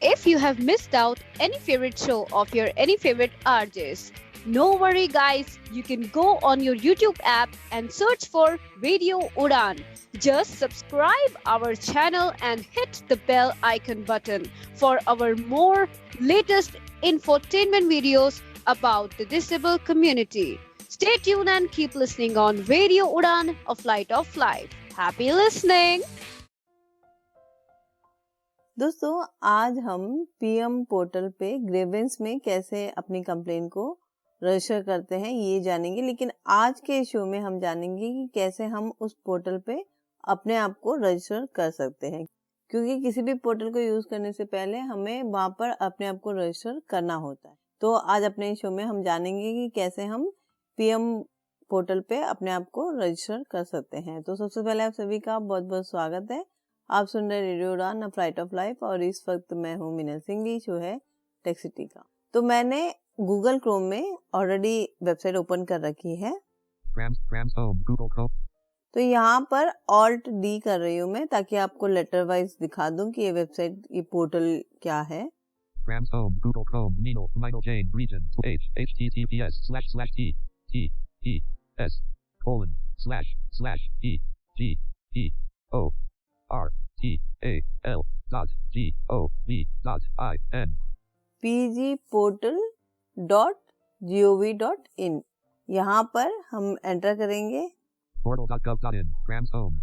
if you have missed out any favorite show of your any favorite RJs. No worry guys, you can go on your YouTube app and search for Radio Udan. Just subscribe our channel and hit the bell icon button for our more latest infotainment videos about the disabled community. Stay tuned and keep listening on Radio Udan, a flight of life. Happy listening! दोस्तों आज हम PM portal पे grievance में कैसे अपनी complain को register करते हैं ये जानेंगे, लेकिन आज के शो में हम जानेंगे कि कैसे हम उस पोर्टल पे अपने आप को रजिस्टर कर सकते हैं, क्योंकि किसी भी पोर्टल को यूज करने से पहले हमें वहां पर अपने आप को रजिस्टर करना होता है। तो आज अपने शो में हम जानेंगे कि कैसे हम पीएम पोर्टल पे अपने आप को रजिस्टर कर सकते हैं। तो सबसे पहले आप सभी का बहुत बहुत स्वागत है। आप सुन रहे रेडियो उड़ान अ फ्लाइट ऑफ लाइफ और इस वक्त मैं हूँ मीनल सिंह, शो है टेक सिटी का। तो मैंने गूगल क्रोम में ऑलरेडी वेबसाइट ओपन कर रखी है। तो यहाँ पर ऑल्ट डी कर रही हूँ मैं, ताकि आपको लेटर वाइज दिखा दूँ कि ये वेबसाइट, ये पोर्टल क्या है। Grams Home, Google Chrome, Minal Jane, Region, https://p-g-p-o-r-t-a-l.gov.in pgportal.gov.in यहाँ पर हम एंटर करेंगे। portal.gov.in Grams Home।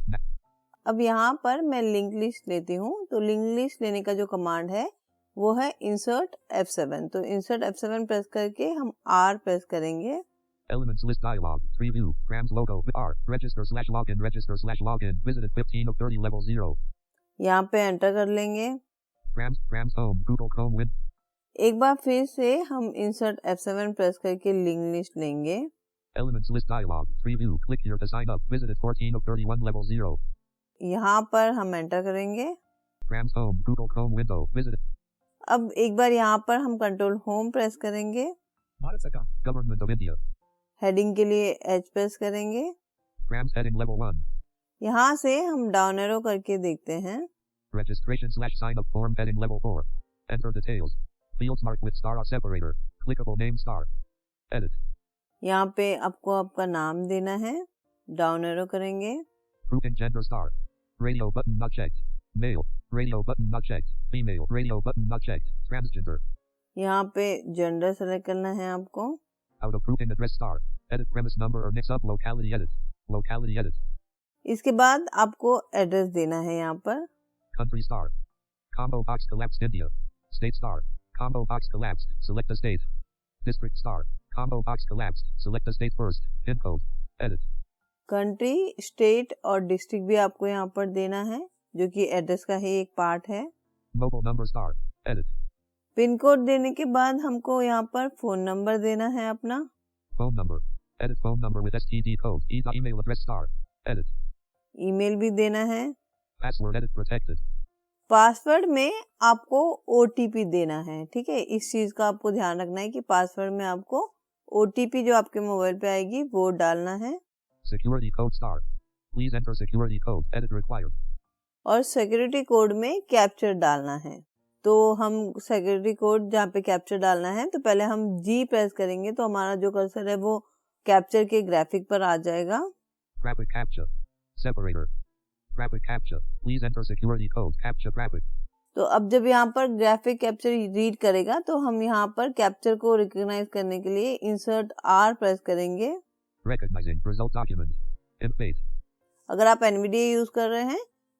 अब यहाँ पर मैं लिंक लिस्ट लेती हूँ। तो लिंक लिस्ट लेने का जो कमांड है वो है insert F7। तो insert F7 प्रेस करके हम R प्रेस करेंगे। Elements list dialog, preview, Grams logo, R, register/login, visited 15 of 30 level 0. यहाँ पे एंटर कर लेंगे। Grams Home, Google Chrome win। एक बार फिर से हम insert F7 प्रेस करके लिंक लिस्ट लेंगे। Elements list dialog, preview, click here to sign up, visited 14 of 31 level 0. यहाँ पर हम एंटर करेंगे। Grams Home, Google Chrome window, visited। अब एक बार यहाँ पर हम कंट्रोल होम प्रेस करेंगे। Bharat Sarkar, Government of India। Heading के लिए H प्रेस करेंगे। Grams heading level 1। यहाँ से हम डाउन एरो करके देखते हैं। Registration/sign up form heading level 4. Enter details. Fields marked with star or separator. Clickable name star. Edit. यहाँ पे आपको आपका नाम देना है। डाउन एरो करेंगे। Grouping gender star. Radio button not checked. Male. Radio button not checked. Female. Radio button not checked. Transgender. यहाँ पे जेंडर सेलेक्ट करना है आपको। Out of grouping address star. Edit premise number or mix up locality edit. Locality edit. इसके बाद आपको address देना है यहाँ पर। Country star. Combo box collapsed India. State star. Combo box collapsed. Select a state. District star. Combo box collapsed. Select a state first. Pin code. Edit. Country, state और district भी आपको यहाँ पर देना है, जो कि एड्रेस का ही एक पार्ट है। Mobile number star. Edit. Pin code देने के बाद हमको यहाँ पर फोन नंबर देना है अपना। Phone number. Edit phone number with STD code. Email address star. Edit. Email भी देना है। Password edit protected. पासवर्ड में आपको OTP देना है, ठीक है। इस चीज का आपको ध्यान रखना है कि पासवर्ड में आपको OTP जो आपके मोबाइल पे आएगी वो डालना है। Security code star. Please enter security code. Edit required. और सिक्योरिटी कोड में कैप्चर डालना है। तो हम सिक्योरिटी कोड जहाँ पे कैप्चर डालना है, तो पहले हम G प्रेस करेंगे तो हमारा जो कर्सर है वो कैप्चर के ग्राफिक पर आ जाएगा। Graphic captcha. Separator. Graphic captcha. Please enter security code. Captcha graphic. तो अब जब यहाँ पर ग्राफिक कैप्चर रीड करेगा तो हम यहाँ पर कैप्चर को रिकॉग्नाइज करने के लिए इंसर्ट R प्रेस करेंगे। Recognizing result document. Impate. अगर आप NVDA यूज कर रहे हैं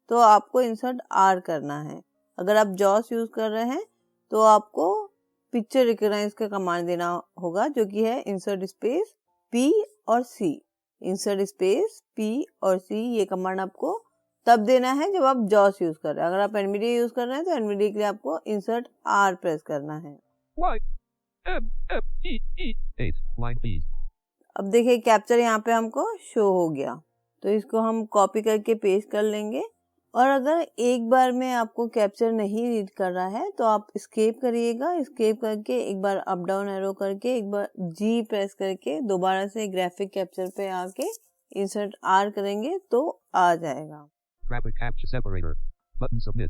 तो आपको इंसर्ट R करना है। अगर आप JAWS यूज कर रहे हैं तो आपको पिक्चर रिकॉग्नाइज का कमांड देना होगा, जो कि है इंसर्ट स्पेस P और C। इंसर्ट स्पेस P और C ये कमांड आपको तब देना है जब आप JAWS यूज कर रहे हैं। अगर आप NVDA यूज कर रहे हैं तो NVDA के लिए आपको इंसर्ट R प्रेस करना है। Y-M-M-E-E 8 line B. अब देखिए कैप्चर यहाँ पे हमको शो हो गया, तो इसको हम कॉपी करके पेस्ट कर लेंगे। और अगर एक बार में आपको कैप्चर नहीं रीड कर रहा है तो आप एस्केप करिएगा। एस्केप करके एक बार अप डाउन एरो करके एक बार G प्रेस करके दोबारा से ग्राफिक कैप्चर पे आके इंसर्ट R करेंगे तो आ जाएगा। Graphic captcha separator. Button submit.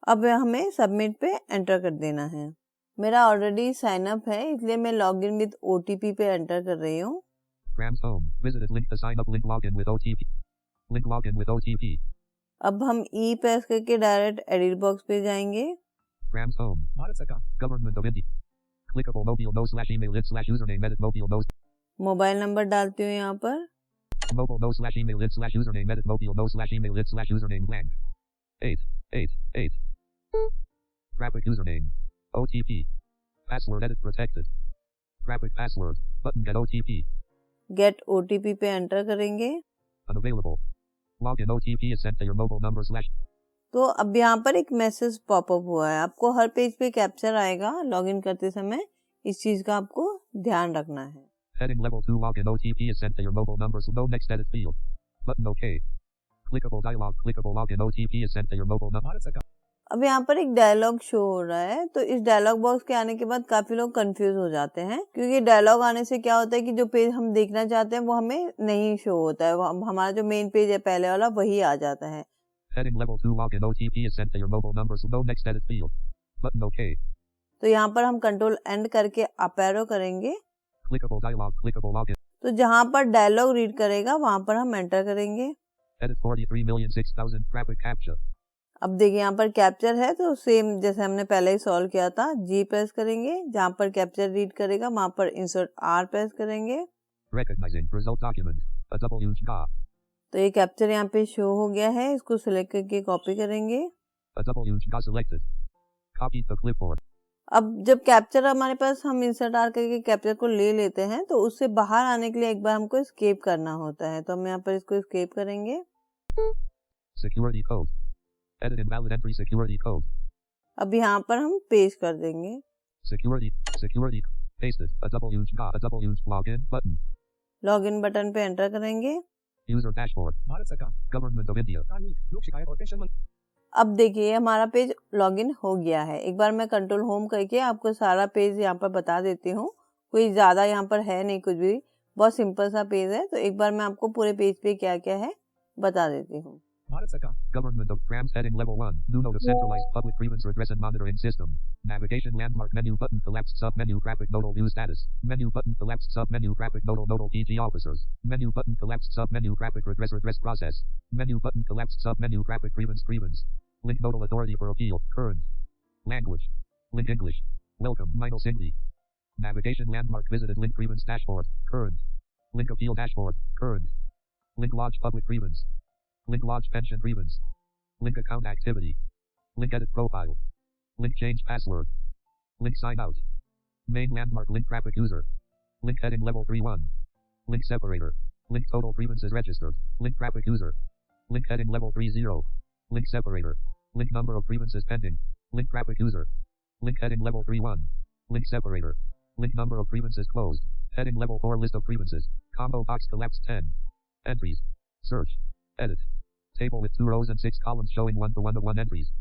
अब हमें सबमिट पे एंटर कर देना है। मेरा ऑलरेडी साइन अप है, इसलिए मैं लॉगिन विद OTP पे एंटर कर रही हूँ। Grams home. Visited link to sign up. Link login with OTP. Link login with OTP. अब हम ई प्रेस करके डायरेक्ट एडिट बॉक्स पे जाएंगे। Grams home. Government of India. Clickable mobile no slash email it slash username edit mobile no mobile number डालती हूँ यहाँ पर। mobile no slash email it slash username edit mobile no slash email it slash username blank. 888. Graphic username. OTP. Password edit protected. Graphic password. Button get OTP. Get OTP पे enter करेंगे। Unavailable. Login OTP is sent to your mobile number slash. तो अब यहाँ पर एक message popup हुआ है। आपको हर पेज पे कैप्चर आएगा लॉगिन करते समय, इस चीज का आपको ध्यान रखना है। Heading level 2 login OTP is sent to your mobile number so no next edit field. Button OK. Clickable dialog. Clickable login OTP is sent to your mobile number. अब यहाँ पर एक डायलॉग शो हो रहा है, तो इस डायलॉग बॉक्स के आने के बाद काफी लोग कंफ्यूज हो जाते हैं, क्योंकि डायलॉग आने से क्या होता है कि जो पेज हम देखना चाहते हैं वो हमें नहीं शो होता है। हमारा जो मेन पेज है पहले वाला वही आ जाता है। Heading level 2 login OTP is sent to your mobile number so no next edit field. Button OK. तो यहाँ पर हम कंट्रोल एंड करके अप एरो करेंगे। Clickable dialog. Clickable login. तो जहाँ पर डायलॉग रीड करेगा वहां पर हम एंटर करेंगे। Edit 43,006,000 graphic captcha. अब देखिए यहाँ पर कैप्चर है, तो सेम जैसे हमने पहले ही सॉल्व किया था, जी प्रेस करेंगे, जहाँ पर कैप्चर रीड करेगा वहां पर इंसर्ट R प्रेस करेंगे। Recognizing result document. A double huge ga. तो ये कैप्चर यहाँ पे शो हो गया है, इसको सिलेक्ट करके कॉपी करेंगे। A double huge ga selected. Copy to clipboard. अब जब कैप्चर हमारे पास, हम इंसर्ट R करके कैप्चर को ले लेते हैं, तो उससे बाहर आने के लिए एक बार हमको एस्केप करना होता है, तो हम यहाँ पर इसको एस्केप करेंगे। Security code. Edit invalid entry security code. अब यहाँ पर हम पेस्ट कर देंगे। Security. Pasted. A double huge ga. A double huge login button. Login button पे एंटर करेंगे। User dashboard. Government of India. अब देखिए हमारा पेज लॉगिन हो गया है। एक बार मैं कंट्रोल होम करके आपको सारा पेज यहाँ पर बता देती हूँ। कोई ज्यादा यहाँ पर है नहीं, कुछ भी, बहुत सिंपल सा पेज है। तो एक बार मैं आपको पूरे पेज पे क्या क्या है बता देती हूँ। Government of Grams heading level 1. New note of centralized public grievance redress and monitoring system. Navigation landmark menu button collapsed submenu graphic nodal view status. Menu button collapsed submenu graphic nodal PG officers. Menu button collapsed submenu graphic redress process. Menu button collapsed submenu graphic grievance. Link nodal authority for appeal. Current. Language. Link English. Welcome minus Hindi. Navigation landmark visited link grievance dashboard. Current. Link appeal dashboard. Current. Link lodge public grievance. Link lodge pension grievance. Link account activity. Link edit profile. Link change password. Link sign out. Main landmark link graphic user. Link heading level 3-1. Link separator. Link total grievances registered. Link graphic user. Link heading level 3-0. Link separator. Link number of grievances pending. Link graphic user. Link heading level 3-1. Link separator. Link number of grievances closed. Heading level 4 list of grievances. Combo box collapsed 10. Entries. Search. Edit. Table with 2 rows and 6 columns showing 1-to-1 entries.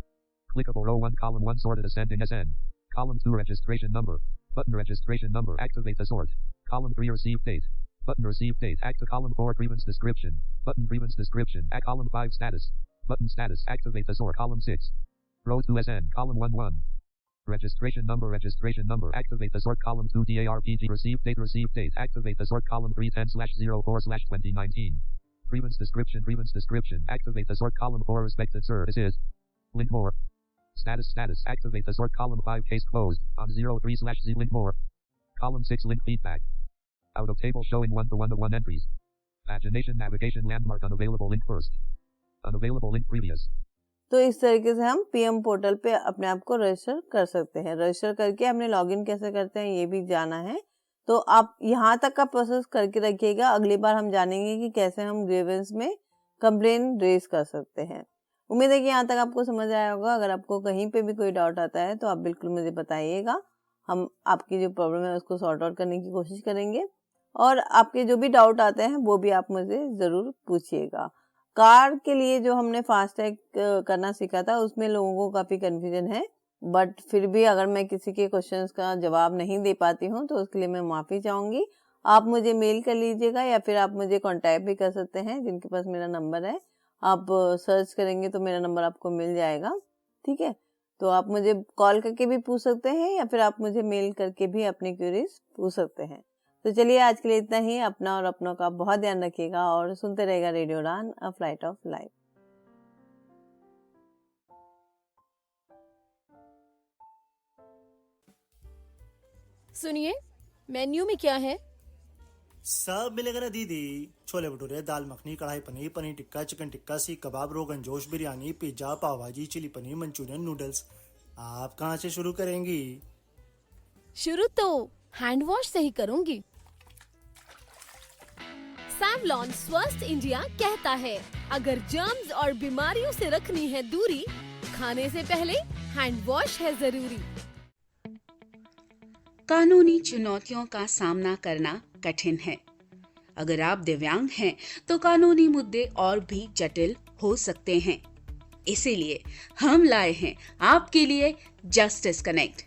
Clickable row 1 column 1 sorted ascending SN. Column 2 registration number. Button registration number. Activate the sort. Column 3 receive date. Button receive date. Act to column 4 grievance description. Button grievance description. At column 5 status. Button status. Activate the sort. Column 6. Row 2 SN. Column 1-1. Registration number. Activate the sort. Column 2 DARPG. Receive date. Activate the sort. Column 310/04/2019. Grievance description. Activate the sort. Column 4 respected services. Link more. Status. Activate the sort. Column 5 case closed. On 03/Z link more. Column 6 link feedback. Out of table showing 1-to-1 entries. Pagination navigation landmark unavailable link first. Unavailable link previous. तो इस तरीके से हम PM portal पे अपने आप को register कर सकते हैं। रजिस्टर करके हमने लॉगिन कैसे करते हैं ये भी जाना है, तो आप यहाँ तक का प्रोसेस करके रखिएगा। अगली बार हम जानेंगे कि कैसे हम ग्रीवेंस में कंप्लेन रेज कर सकते हैं। उम्मीद है कि यहाँ तक आपको समझ आया होगा। अगर आपको कहीं पे भी कोई डाउट आता है तो आप बिल्कुल मुझे बताइएगा। हम आपकी जो प्रॉब्लम है उसको सॉर्ट आउट करने की कोशिश करेंगे, और आपके जो भी डाउट आते हैं वो भी आप मुझे ज़रूर पूछिएगा। कार के लिए जो हमने फास्टैग करना सीखा था उसमें लोगों को काफ़ी कन्फ्यूजन है, बट फिर भी अगर मैं किसी के क्वेश्चंस का जवाब नहीं दे पाती हूँ तो उसके लिए मैं माफ़ी चाहूँगी। आप मुझे मेल कर लीजिएगा या फिर आप मुझे कांटेक्ट भी कर सकते हैं। जिनके पास मेरा नंबर है, आप सर्च करेंगे तो मेरा नंबर आपको मिल जाएगा। ठीक है, तो आप मुझे कॉल करके भी पूछ सकते हैं या फिर आप मुझे मेल करके भी अपनी क्वेरीज पूछ सकते हैं। तो चलिए आज के लिए इतना ही। अपना और अपनों का बहुत ध्यान रखिएगा और सुनते रहेगा रेडियो उड़ान, अ फ्लाइट ऑफ लाइफ। सुनिए, मेन्यू में क्या है? सब मिलेगा ना दीदी। छोले भटूरे, दाल मखनी, कढ़ाई पनीर, पनीर टिक्का, चिकन टिक्का, सीख कबाब, रोगन जोश, बिरयानी, पिज्जा, पाव भाजी, चिली पनीर, मंचूरियन, नूडल्स। आप कहाँ से शुरू करेंगी? शुरू तो हैंड वॉश से ही करूंगी। सैवलॉन स्वस्थ इंडिया कहता है, अगर जर्म्स और बीमारियों से रखनी है दूरी, खाने से पहले हैंड वॉश है जरूरी। कानूनी चुनौतियों का सामना करना कठिन है। अगर आप दिव्यांग हैं तो कानूनी मुद्दे और भी जटिल हो सकते हैं। इसीलिए हम लाए हैं आपके लिए justice connect.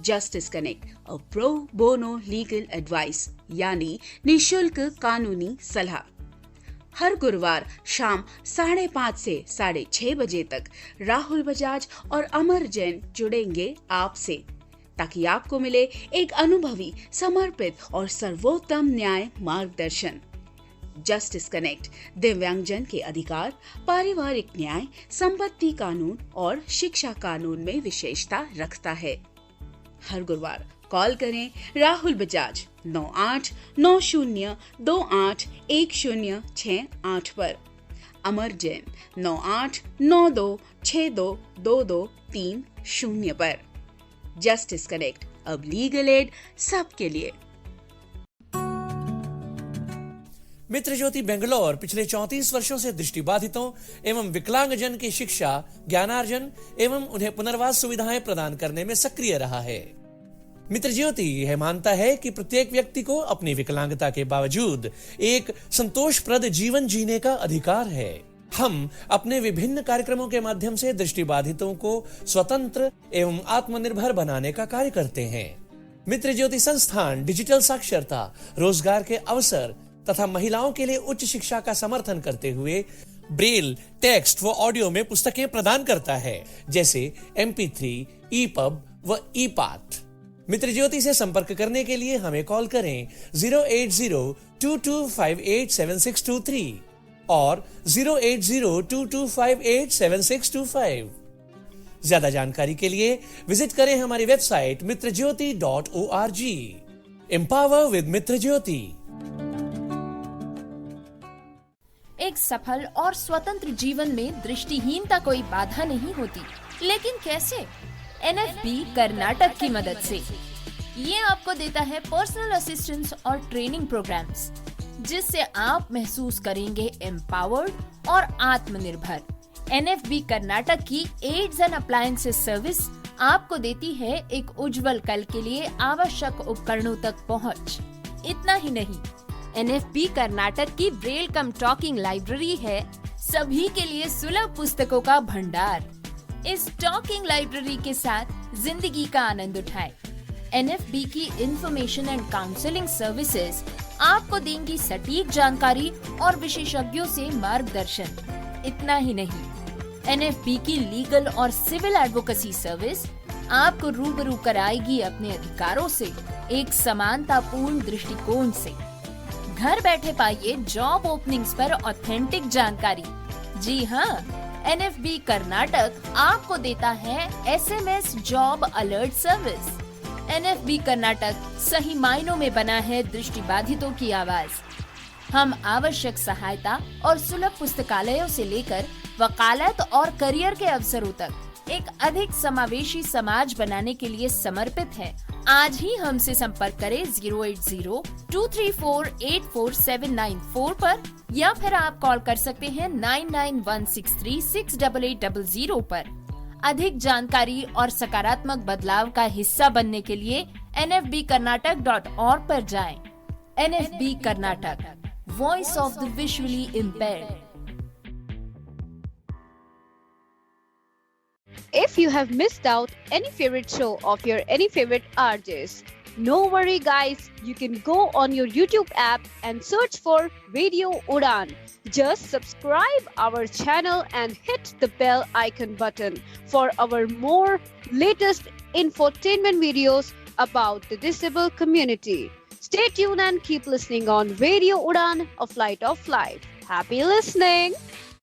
Justice connect, a pro bono legal advice, यानी निशुल्क कानूनी सलाह। हर गुरुवार शाम 5:30 से 6:30 बजे तक राहुल बजाज और अमर जैन जुड़ेंगे आपसे, ताकि आपको मिले एक अनुभवी, समर्पित और सर्वोत्तम न्याय मार्गदर्शन। जस्टिस कनेक्ट दिव्यांगजन के अधिकार, पारिवारिक न्याय, संपत्ति कानून और शिक्षा कानून में विशेषता रखता है। हर गुरुवार कॉल करें राहुल बजाज 9890281068 पर, अमर जैन 9892622230 पर। जस्टिस कनेक्ट, अब लीगल एड सबके लिए। मित्र ज्योति बेंगलोर पिछले 34 वर्षों से दृष्टिबाधितों एवं विकलांगजन की शिक्षा, ज्ञानार्जन एवं उन्हें पुनर्वास सुविधाएं प्रदान करने में सक्रिय रहा है। मित्र ज्योति यह मानता है कि प्रत्येक व्यक्ति को अपनी विकलांगता के बावजूद एक संतोषप्रद जीवन जीने का अधिकार है। हम अपने विभिन्न कार्यक्रमों के माध्यम से दृष्टिबाधितों को स्वतंत्र एवं आत्मनिर्भर बनाने का कार्य करते हैं। मित्र ज्योति संस्थान डिजिटल साक्षरता, रोजगार के अवसर तथा महिलाओं के लिए उच्च शिक्षा का समर्थन करते हुए ब्रेल, टेक्स्ट व ऑडियो में पुस्तकें प्रदान करता है, जैसे MP3, EPUB व EPAT। मित्र ज्योति से संपर्क करने के लिए हमें कॉल करें 08022587623 और 08022587625। ज्यादा जानकारी के लिए विजिट करें हमारी वेबसाइट mitrajyoti.org। एम्पावर विद मित्र ज्योति। एक सफल और स्वतंत्र जीवन में दृष्टिहीनता कोई बाधा नहीं होती, लेकिन कैसे? NFB कर्नाटक की मदद से। ये आपको देता है पर्सनल असिस्टेंस और ट्रेनिंग प्रोग्राम्स, जिससे आप महसूस करेंगे एम्पावर्ड और आत्मनिर्भर। NFB कर्नाटक की एड्स एंड अप्लायंसेस सर्विस आपको देती है एक उज्जवल कल के लिए आवश्यक उपकरणों तक पहुंच। इतना ही नहीं, NFB कर्नाटक की ब्रेल कम टॉकिंग लाइब्रेरी है सभी के लिए सुलभ पुस्तकों का भंडार। इस टॉकिंग लाइब्रेरी के साथ जिंदगी का आनंद उठाएं। NFB की इंफॉर्मेशन एंड काउंसलिंग सर्विसेज आपको देंगी सटीक जानकारी और विशेषज्ञों से मार्गदर्शन। इतना ही नहीं, NFB की लीगल और सिविल एडवोकेसी सर्विस आपको रूबरू कराएगी अपने अधिकारों से एक समानतापूर्ण दृष्टिकोण से। घर बैठे पाइए जॉब ओपनिंग्स पर ऑथेंटिक जानकारी। जी हाँ, NFB कर्नाटक आपको देता है SMS job alert service. NFB Karnataka सही मायनों में बना है दृष्टिबाधितों की आवाज। हम आवश्यक सहायता और सुलभ पुस्तकालयों से लेकर वकालत और करियर के अवसरों तक एक अधिक समावेशी समाज बनाने के लिए समर्पित है। आज ही हमसे संपर्क करें 08023484794 पर, या फिर आप कॉल कर सकते हैं 9916368800 पर। अधिक जानकारी और सकारात्मक बदलाव का हिस्सा बनने के लिए nfbkarnatak.org पर जाएं। NFB Karnataka, voice of the visually impaired. If you have missed out any favorite show of your any favorite RJs, No worry guys, you can go on your YouTube app and search for Radio Udan. Just subscribe our channel and hit the bell icon button for our more latest infotainment videos about the disabled community. Stay tuned and keep listening on Radio Udan, a flight of life. Happy listening!